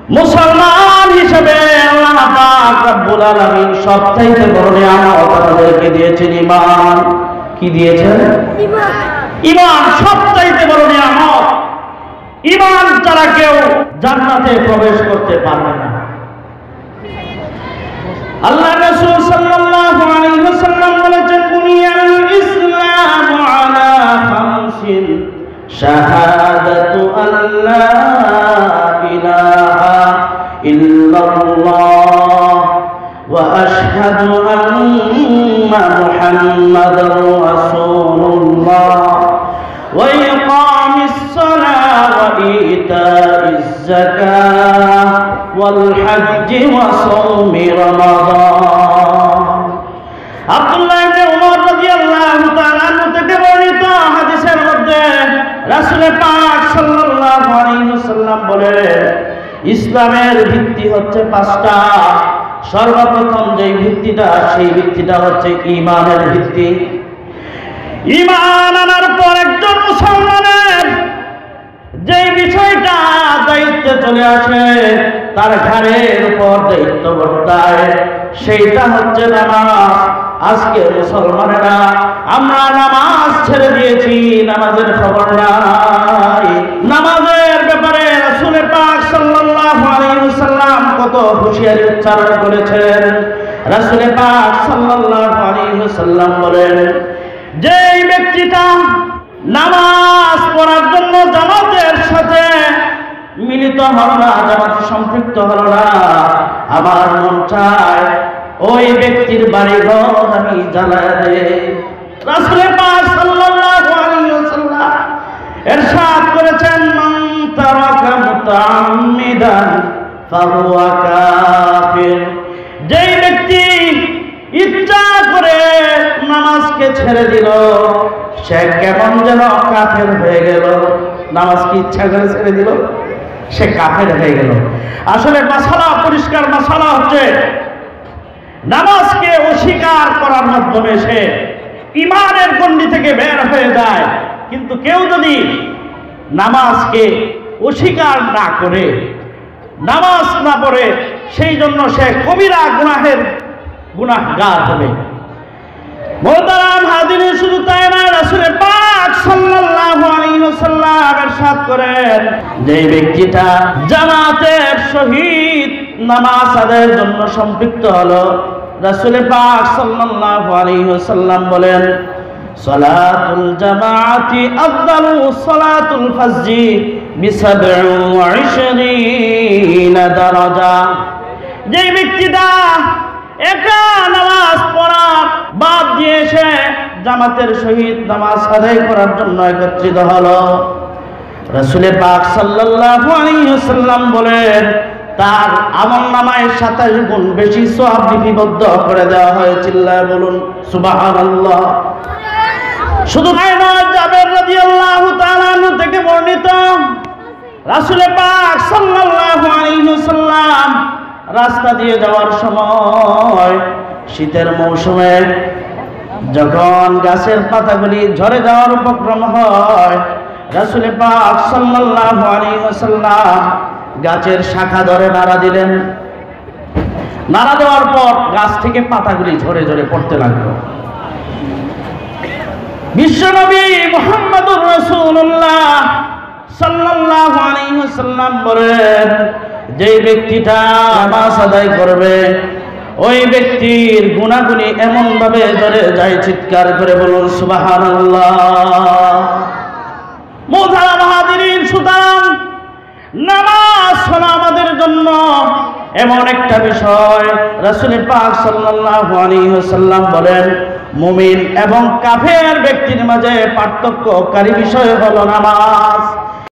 মুসলমান হিসেবে আল্লাহ পাক রব্বুল আলামিন সবচাইতে বড় নিয়ামত আমাদেরকে দিয়েছেন ঈমান। কি দিয়েছেন? ঈমান। ঈমান সবচাইতে বড় নিয়ামত। ঈমান ছাড়া কেউ জান্নাতে প্রবেশ করতে পারবে না। আল্লাহ রাসূল সাল্লাল্লাহু আলাইহি ওয়াসাল্লাম বলেছেন, বুনিয়াল ইসলামু আলা খামসিন শাহাদাতু আল্লা ইলাহা ইল্লাল্লাহ ওয়া আশহাদু আন্না মুহাম্মাদার রাসূলুল্লাহ ওয়া ইকামিস সালাহ ওয়া ইতাইজ যাকাহ ওয়াল হজ্জি ওয়া সাওমি রমাদান। আব্দুল্লাহ ইবনে উমর রাদিয়াল্লাহু তাআলা থেকে বর্ণিত হাদিসের মধ্যে রাসূল পাক সাল্লাল্লাহু আলাইহি ওয়াসাল্লাম বলেন, ইসলামের ভিত্তি হচ্ছে পাঁচটা। সর্বপ্রথম যেই ভিত্তিটা, সেই ভিত্তিটা হচ্ছে ঈমানের ভিত্তি। ঈমান আনার পর একজন মুসলমানের যে বিষয়টা দায়িত্বে চলে আসে, তার ঘাড়ের উপর দায়িত্ব বর্তায়, সেইটা হচ্ছে নামাজ। আজকে মুসলমানেরা আমরা নামাজ ছেড়ে দিয়েছি, নামাজের খবর নাই। নামাজের ব্যাপারে রাসূল পাক সাল্লাল্লাহু আলাইহি ওয়াসাল্লাম কত হুঁশিয়ারি উচ্চারণ করেছেন। রাসূল পাক সাল্লাল্লাহু আলাইহি ওয়াসাল্লাম বলেন, যেই ব্যক্তিটা নামাজ পড়ার জন্য জামাতের সাথে মিলিত হলো না, জামাতে সম্পৃক্ত হলো না, আমার মন চায় ওই ব্যক্তির বাড়িঘর আমি জ্বালায় দেই। রাসূল পাক সাল্লাল্লাহু আলাইহি ওয়াসাল্লাম ইরশাদ করেছেন, মান তারাকা মুতাআম্মিদান ফাহুয়া কাফির। যেই ব্যক্তি ইচ্ছা করে নামাজকে ছেড়ে দিল, সে কেমন যেন কাফের হয়ে গেল। নামাজকে ইচ্ছা করে ছেড়ে দিল, সে কাফের হয়ে গেল। আসলে মাসালা, পরিষ্কার মাসালা হচ্ছে, নামাজকে অস্বীকার করার মাধ্যমে সে ঈমানের গণ্ডি থেকে বের হয়ে যায়। কিন্তু কেউ যদি নামাজকে অস্বীকার না করে, নামাজ না পড়ে, সেই জন্য সে কবিরা গুনাহগার হবে। মোহতারাম হাজিরিন, শুধু তাই না, রাসূল পাক সাল্লাল্লাহু আলাইহি ওয়াসাল্লাম ইরশাদ করেন, যে ব্যক্তিটা জামাতের সহিত নামাজ আদায়ের জন্য সম্পৃক্ত হলো, রাসূল পাক সাল্লাল্লাহু আলাইহি ওয়াসাল্লাম বলেন, সালাতুল জামাআতি আফদালু সালাতুল ফাজরি বি27 দারাজা। যে ব্যক্তিটা একা নামাজ পড়া বাদ দিয়ে সে জামাতের সহিত নামাজ আদায় করার জন্য একত্রিত হলো, রাসূল পাক সাল্লাল্লাহু আলাইহি ওয়াসাল্লাম বলেন, তার আমলনামায় 27 গুণ বেশি সওয়াব লিপিবদ্ধ করে দেওয়া হয়। চিল্লায় বলুন সুবহানাল্লাহ। শুধু তাই নয়, জাবের রাদিয়াল্লাহু তাআলা আনহু থেকে বর্ণিত, রাসূল পাক সাল্লাল্লাহু আলাইহি ওয়াসাল্লাম রাস্তা দিয়ে যাওয়ার সময়, শীতের মৌসুমে যখন গাছের পাতাগুলি ঝরে যাওয়ার উপক্রম হয়, রাসূল পাক সাল্লাল্লাহু আলাইহি ওয়াসাল্লাম গাছের শাখা ধরে নাড়া দিলেন। নাড়া দেওয়ার পর গাছ থেকে পাতাগুলি ঝরে ঝরে পড়তে লাগলো। বিশ্বনবী মুহাম্মদুর রাসূলুল্লাহ সাল্লাল্লাহু আলাইহি ওয়াসাল্লাম বলেন, যে ব্যক্তিটা নামাজ আদায় করবে, ওই ব্যক্তির গুনাহগুলি এমন ভাবে ঝরে যায়, চিৎকার করে বলুন সুবহানাল্লাহ। মুহতারাম হাজিরিন, সুতরাং নামাজ হলো আমাদের জন্য এমন একটা বিষয়, রাসূল পাক সাল্লাল্লাহু আলাইহি ওয়াসাল্লাম বলেন, মুমিন এবং কাফের ব্যক্তির মাঝে পার্থক্যকারী বিষয় হলো নামাজ।